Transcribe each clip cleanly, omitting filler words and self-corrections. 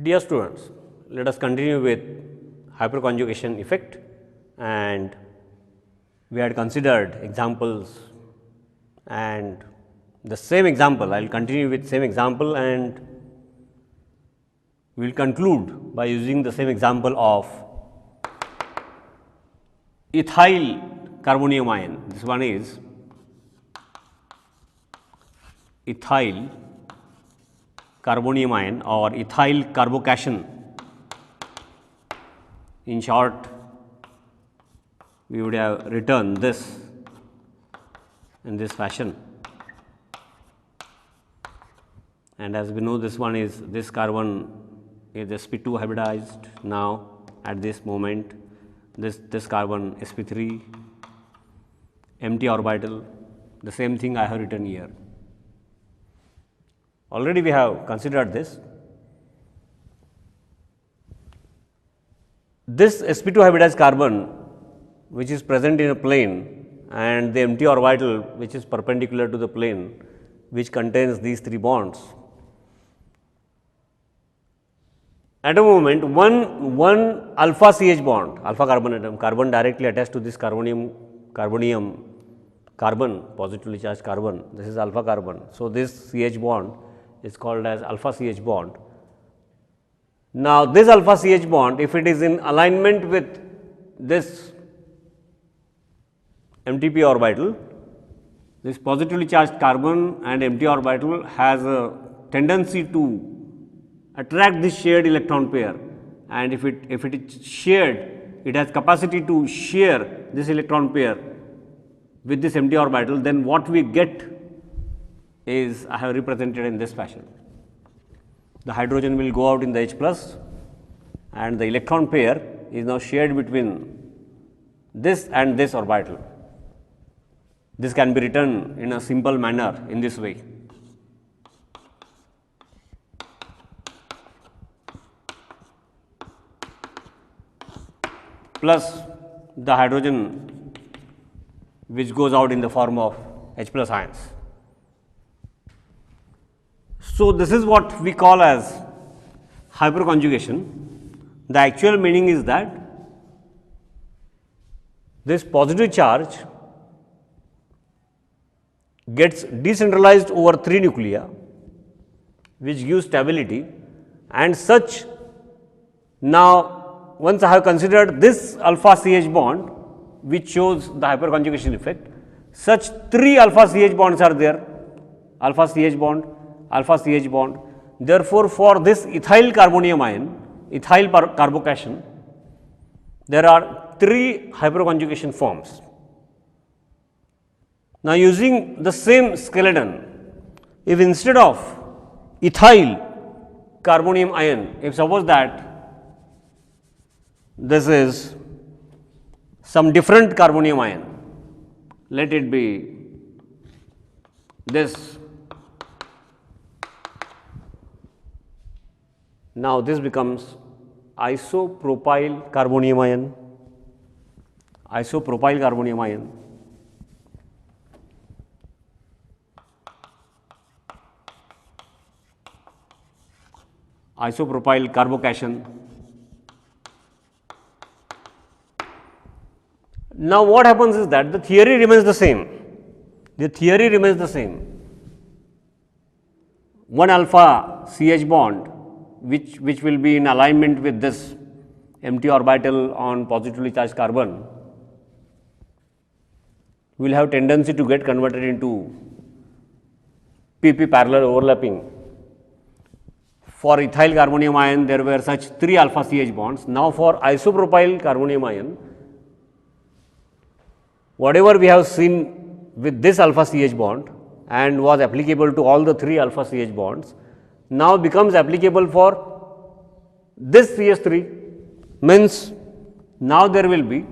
Dear students, let us continue with hyperconjugation effect, and we had considered examples, and the same example I will continue with same example, and we will conclude by using the same example of ethyl carbonium ion. This one is ethyl carbonium ion or ethyl carbocation. In short, we would have written this in this fashion, and as we know, this one is this carbon is sp2 hybridized now at this moment, this carbon sp3 empty orbital, the same thing I have written here. Already we have considered this. This sp2 hybridized carbon which is present in a plane and the empty orbital which is perpendicular to the plane which contains these three bonds. At a moment, one alpha CH bond, alpha carbon atom, carbon directly attached to this carbon, positively charged carbon, this is alpha carbon. So, this CH bond is called as alpha CH bond. Now, this alpha CH bond, if it is in alignment with this MTP orbital, this positively charged carbon and empty orbital has a tendency to attract this shared electron pair, and if it is shared, it has capacity to share this electron pair with this empty orbital, then what we get is I have represented in this fashion. The hydrogen will go out in the H plus and the electron pair is now shared between this and this orbital. This can be written in a simple manner in this way. Plus the hydrogen which goes out in the form of H plus ions. So, this is what we call as hyperconjugation. The actual meaning is that this positive charge gets decentralized over 3 nuclei which gives stability, and such. Now, once I have considered this alpha CH bond which shows the hyperconjugation effect, such 3 alpha CH bonds are there, alpha CH bond, alpha CH bond. Therefore, for this ethyl carbonium ion, ethyl carbocation, there are 3 hyperconjugation forms. Now, using the same skeleton, if instead of ethyl carbonium ion, if suppose that this is some different carbonium ion, let it be this. Now, this becomes isopropyl carbonium ion, isopropyl carbonium ion. Isopropyl carbocation. Now, what happens is that the theory remains the same. The theory remains the same. One alpha CH bond which will be in alignment with this empty orbital on positively charged carbon will have tendency to get converted into PP parallel overlapping. For ethyl carbonium ion, there were such 3 alpha CH bonds. Now, for isopropyl carbonium ion, whatever we have seen with this alpha CH bond and was applicable to all the 3 alpha CH bonds, now becomes applicable for this CH3, means now there will be,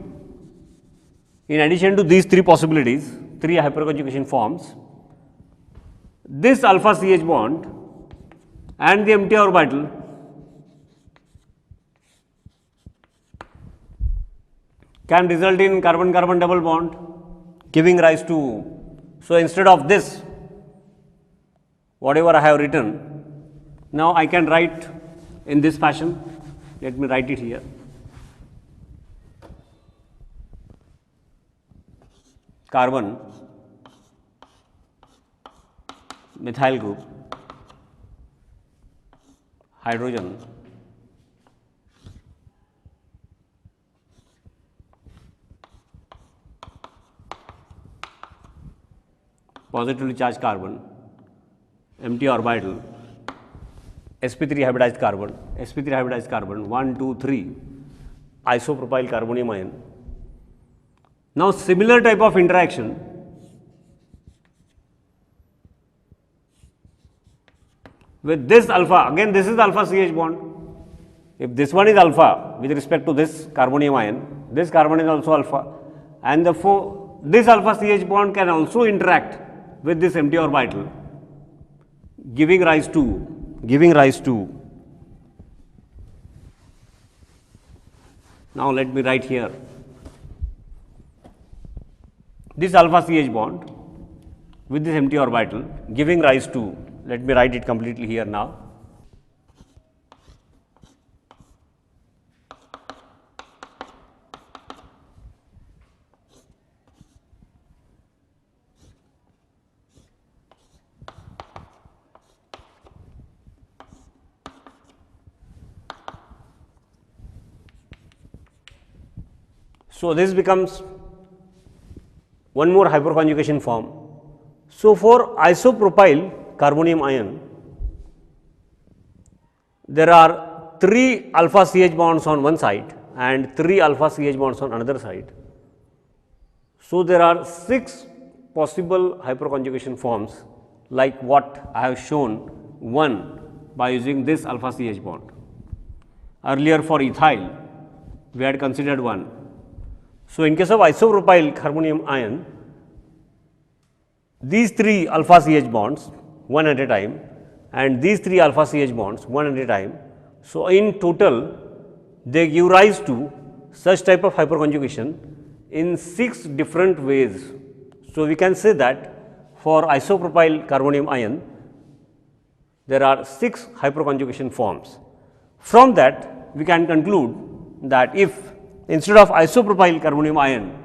in addition to these 3 possibilities, 3 hyperconjugation forms, this alpha CH bond and the empty orbital can result in carbon-carbon double bond, giving rise to. So, instead of this, whatever I have written, now I can write in this fashion. Let me write it here. Carbon, methyl group, hydrogen, positively charged carbon, empty orbital, sp3 hybridized carbon, sp3 hybridized carbon, 1, 2, 3, isopropyl carbonium ion. Now, similar type of interaction with this alpha, again this is alpha CH bond. If this one is alpha with respect to this carbonium ion, this carbon is also alpha, and therefore this alpha CH bond can also interact with this empty orbital, giving rise to now let me write here this alpha CH bond with this empty orbital giving rise to, let me write it completely here now. So, this becomes one more hyperconjugation form. So, for isopropyl carbonium ion, there are 3 alpha CH bonds on one side and 3 alpha CH bonds on another side. So, there are 6 possible hyperconjugation forms like what I have shown, one by using this alpha CH bond. Earlier for ethyl, we had considered one. So, in case of isopropyl carbonium ion, these 3 alpha CH bonds one at a time and these 3 alpha CH bonds one at a time. So, in total they give rise to such type of hyperconjugation in 6 different ways. So, we can say that for isopropyl carbonium ion there are 6 hyperconjugation forms. From that we can conclude that if instead of isopropyl carbonium ion,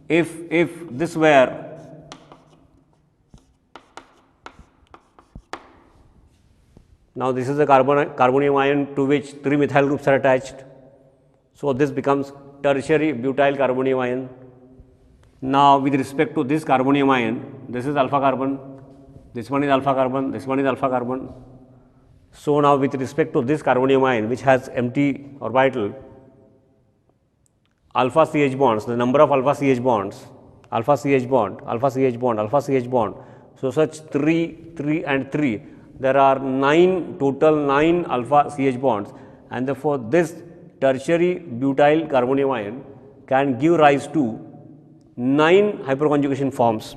if this were now this is a carbonium ion to which 3 methyl groups are attached. So, this becomes tertiary butyl carbonium ion. Now, with respect to this carbonium ion, this is alpha carbon, this one is alpha carbon, this one is alpha carbon. So, now with respect to this carbonium ion which has empty orbital, alpha CH bonds, the number of alpha CH bonds, alpha CH bond, alpha CH bond, alpha CH bond. So, such 3, 3 and 3, there are 9 total 9 alpha CH bonds, and therefore, this tertiary butyl carbonium ion can give rise to 9 hyperconjugation forms.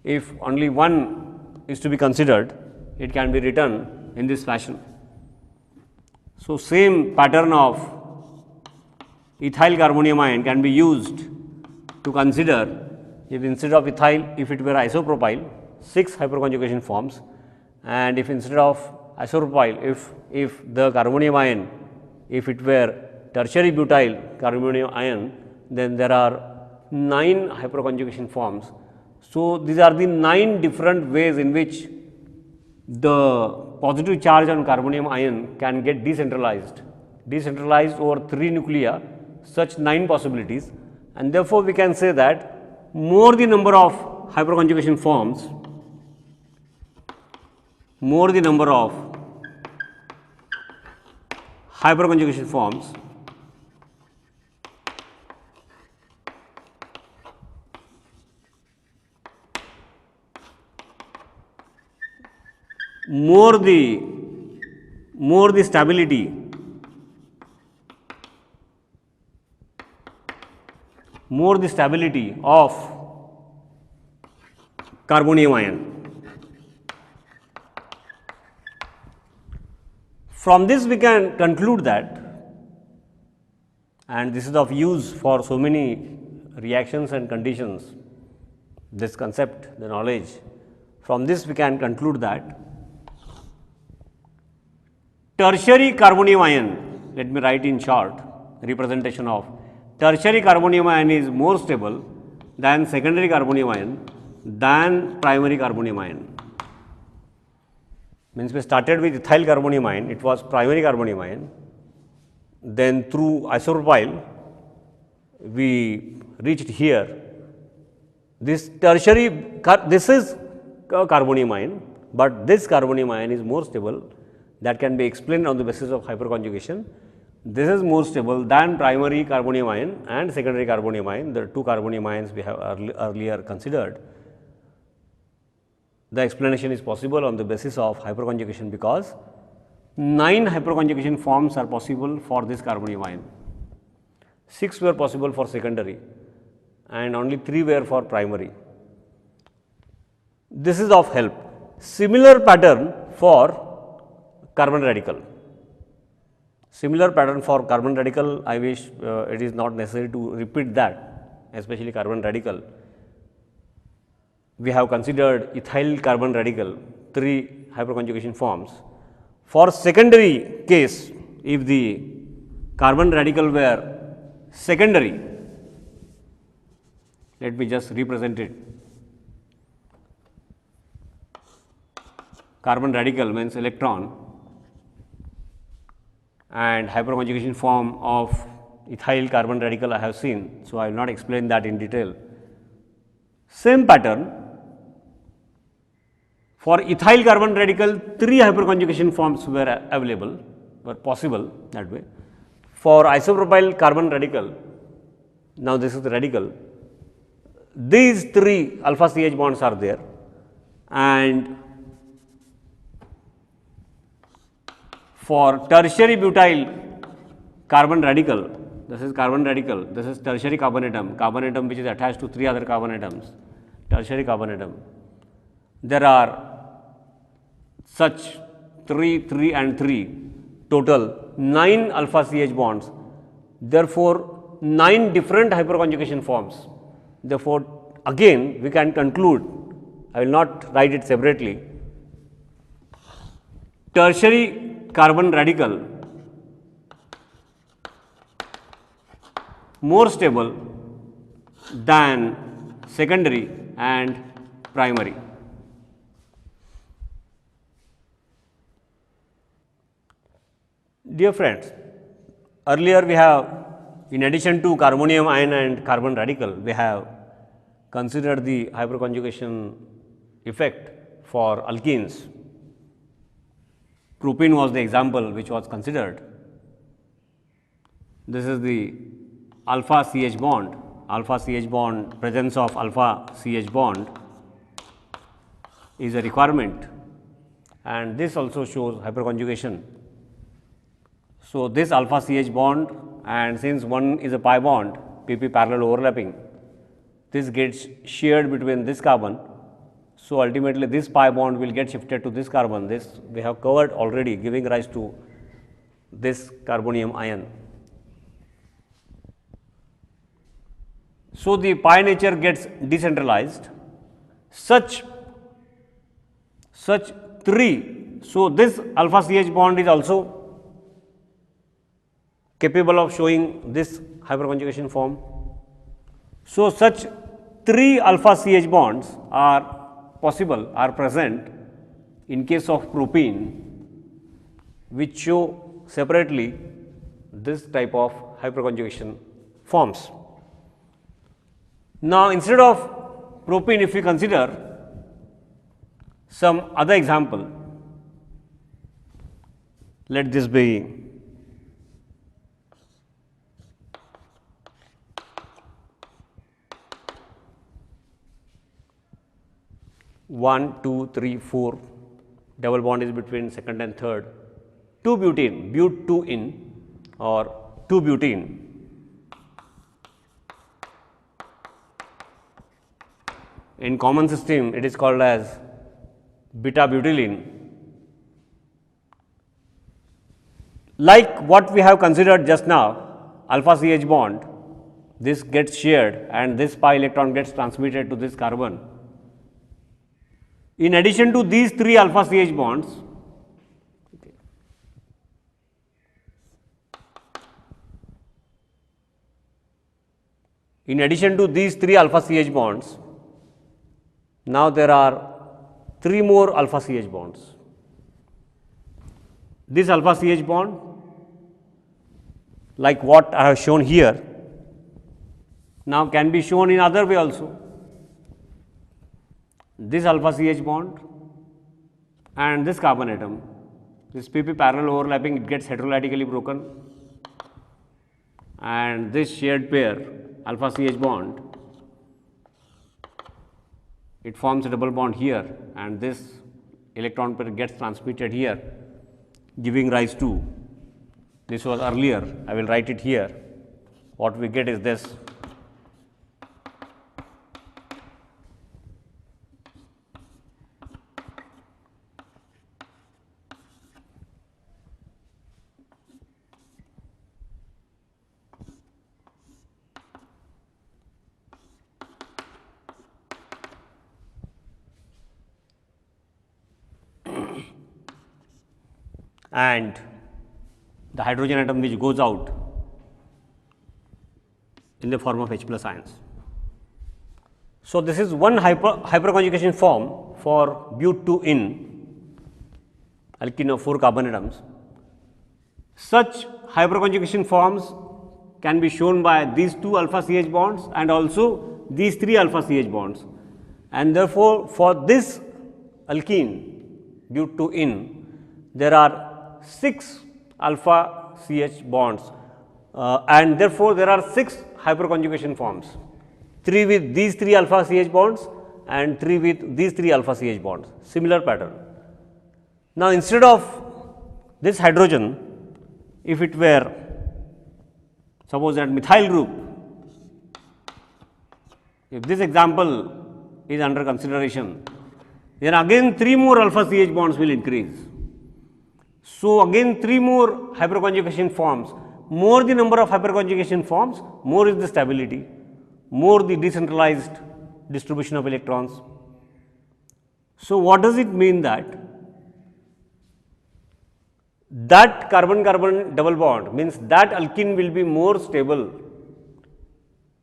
If only one is to be considered, it can be written in this fashion. So, same pattern of ethyl carbonium ion can be used to consider, if instead of ethyl, if it were isopropyl, 6 hyperconjugation forms, and if instead of isopropyl, if the carbonium ion, if it were tertiary butyl carbonium ion, then there are 9 hyperconjugation forms. So, these are the 9 different ways in which the positive charge on carbonium ion can get decentralized over 3 nuclei, such 9 possibilities, and therefore, we can say that more the number of hyperconjugation forms, more the number of hyperconjugation forms, more the stability, of carbonium ion. From this we can conclude that, and this is of use for so many reactions and conditions, this concept, the knowledge. From this we can conclude that tertiary carbonium ion, let me write in short representation of tertiary carbonium ion is more stable than secondary carbonium ion than primary carbonium ion. Means we started with ethyl carbonium ion, it was primary carbonium ion, then through isopropyl we reached here. This tertiary, this is carbonium ion, but this carbonium ion is more stable, that can be explained on the basis of hyperconjugation. This is more stable than primary carbonium ion and secondary carbonium ion, the two carbonium ions we have earlier considered. The explanation is possible on the basis of hyperconjugation, because 9 hyperconjugation forms are possible for this carbonium ion. 6 were possible for secondary and only 3 were for primary. This is of help. Similar pattern for carbon radical. Similar pattern for carbon radical, I wish it is not necessary to repeat that, especially carbon radical. We have considered ethyl carbon radical, 3 hyperconjugation forms. For secondary case, if the carbon radical were secondary, let me just represent it. Carbon radical means electron, and hyperconjugation form of ethyl carbon radical I have seen. So, I will not explain that in detail. Same pattern for ethyl carbon radical, 3 hyperconjugation forms were available, were possible that way. For isopropyl carbon radical, now this is the radical, these 3 alpha CH bonds are there, and for tertiary butyl carbon radical, this is carbon radical, this is tertiary carbon atom which is attached to 3 other carbon atoms, tertiary carbon atom. There are such 3, 3 and 3, total 9 alpha CH bonds. Therefore, 9 different hyperconjugation forms. Therefore, again we can conclude, I will not write it separately, tertiary carbon radical more stable than secondary and primary. Dear friends, earlier we have, in addition to carbonium ion and carbon radical, we have considered the hyperconjugation effect for alkenes. Propene was the example which was considered. This is the alpha CH bond, presence of alpha CH bond is a requirement, and this also shows hyperconjugation. So, this alpha CH bond, and since one is a pi bond, pp parallel overlapping, this gets shared between this carbon. So, ultimately this pi bond will get shifted to this carbon, this we have covered already, giving rise to this carbonium ion. So, the pi nature gets decentralized, such 3. So, this alpha CH bond is also capable of showing this hyperconjugation form. So, such 3 alpha CH bonds are possible, are present in case of propene, which show separately this type of hyperconjugation forms. Now, instead of propene, if we consider some other example, let this be one, two, three, 4, double bond is between second and third, 2-butene, but2-in or 2-butene. In common system, it is called as beta-butylene. Like what we have considered just now, alpha CH bond, this gets shared and this pi electron gets transmitted to this carbon. In addition to these 3 alpha CH bonds, In addition to these 3 alpha CH bonds, now there are 3 more alpha CH bonds. This alpha CH bond, like what I have shown here, now can be shown in other way also. This alpha CH bond and this carbon atom, this PP parallel overlapping, it gets heterolytically broken, and this shared pair alpha CH bond, it forms a double bond here, and this electron pair gets transmitted here, giving rise to, this was earlier, I will write it here, what we get is this. And the hydrogen atom which goes out in the form of H plus ions. So, this is one hyperconjugation form for but2-in alkene of 4 carbon atoms. Such hyperconjugation forms can be shown by these 2 alpha CH bonds and also these 3 alpha CH bonds, and therefore, for this alkene but2-in there are 6 alpha CH bonds, and therefore, there are 6 hyperconjugation forms, 3 with these 3 alpha CH bonds and 3 with these 3 alpha CH bonds, similar pattern. Now, instead of this hydrogen, if it were suppose that methyl group, if this example is under consideration, then again 3 more alpha CH bonds will increase. So, again 3 more hyperconjugation forms, more the number of hyperconjugation forms, more is the stability, more the decentralized distribution of electrons. So, what does it mean that carbon-carbon double bond means that alkene will be more stable,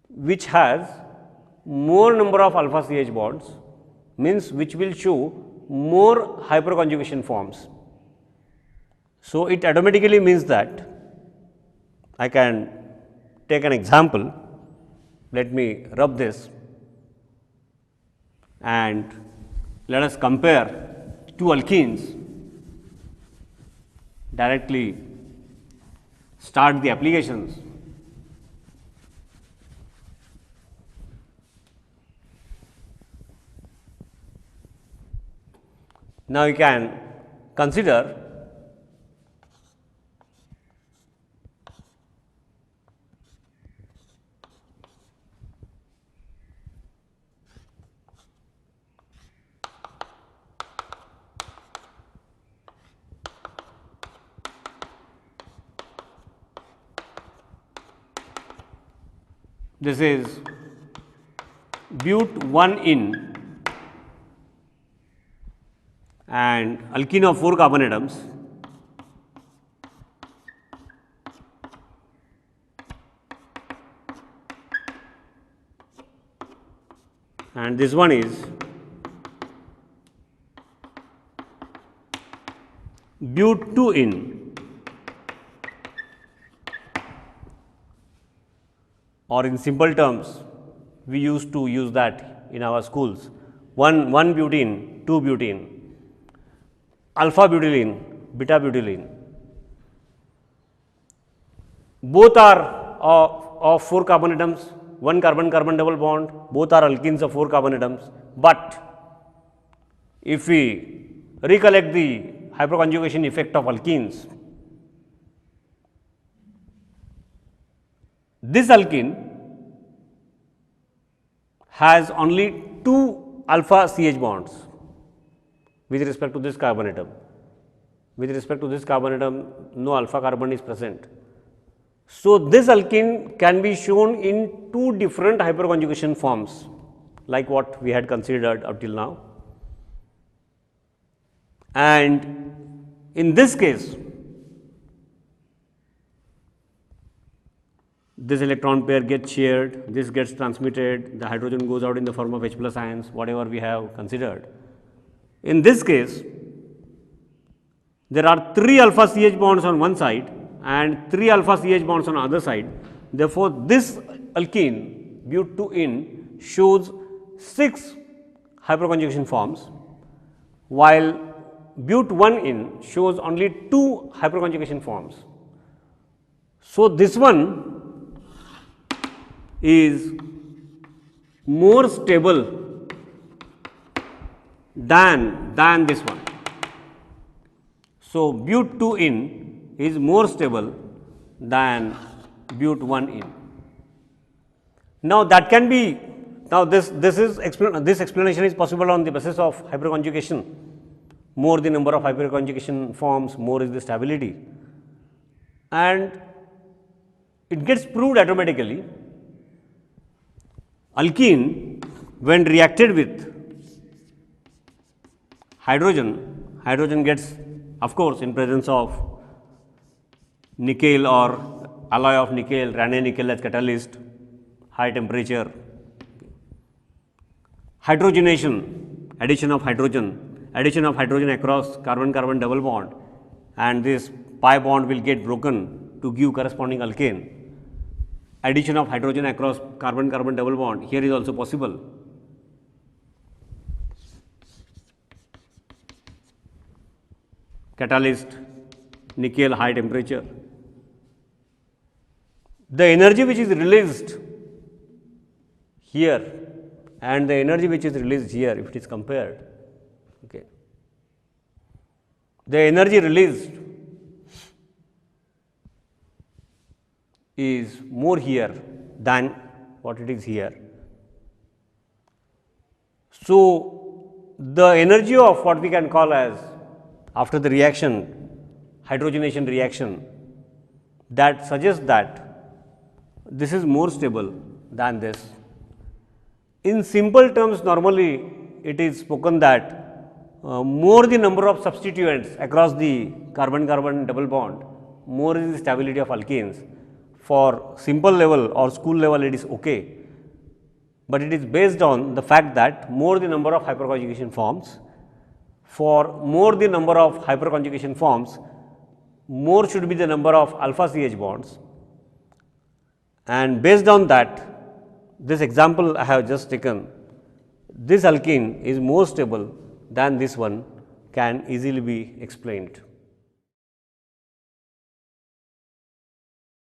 which has more number of alpha CH bonds, means which will show more hyperconjugation forms. So, it automatically means that I can take an example. Let me rub this and let us compare 2 alkenes, directly start the applications. Now, you can consider this is but1-in and alkene of 4 carbon atoms, and this one is but2-in, or in simple terms we used to use that in our schools, 1 butene, 2 butene, alpha butylene, beta butylene. Both are of 4 carbon atoms, 1 carbon-carbon double bond, both are alkenes of 4 carbon atoms, but if we recollect the hyperconjugation effect of alkenes, this alkene has only 2 alpha CH bonds with respect to this carbon atom. With respect to this carbon atom, no alpha carbon is present. So, this alkene can be shown in 2 different hyperconjugation forms, like what we had considered up till now. And in this case, this electron pair gets shared, this gets transmitted, the hydrogen goes out in the form of H plus ions, whatever we have considered. In this case, there are 3 alpha CH bonds on one side and 3 alpha CH bonds on the other side. Therefore, this alkene but2-in shows 6 hyperconjugation forms, while but1-in shows only 2 hyperconjugation forms. So, this one is more stable than this one. So, but2-in is more stable than but1-in. Now, that can be, now this explanation is possible on the basis of hyperconjugation. More the number of hyperconjugation forms, more is the stability, and it gets proved automatically. Alkene, when reacted with hydrogen, hydrogen gets, of course, in presence of nickel or alloy of nickel, Raney nickel as catalyst, high temperature, hydrogenation, addition of hydrogen across carbon-carbon double bond, and this pi bond will get broken to give corresponding alkane. Addition of hydrogen across carbon-carbon double bond here is also possible. Catalyst, nickel, high temperature. The energy which is released here and the energy which is released here, if it is compared, okay, the energy released is more here than what it is here. So, the energy of what we can call as, after the reaction, hydrogenation reaction, that suggests that this is more stable than this. In simple terms, normally it is spoken that more the number of substituents across the carbon-carbon double bond, more is the stability of alkenes. For simple level or school level, it is okay, but it is based on the fact that more the number of hyperconjugation forms. For more the number of hyperconjugation forms, more should be the number of alpha CH bonds, and based on that, this example I have just taken, this alkene is more stable than this one can easily be explained.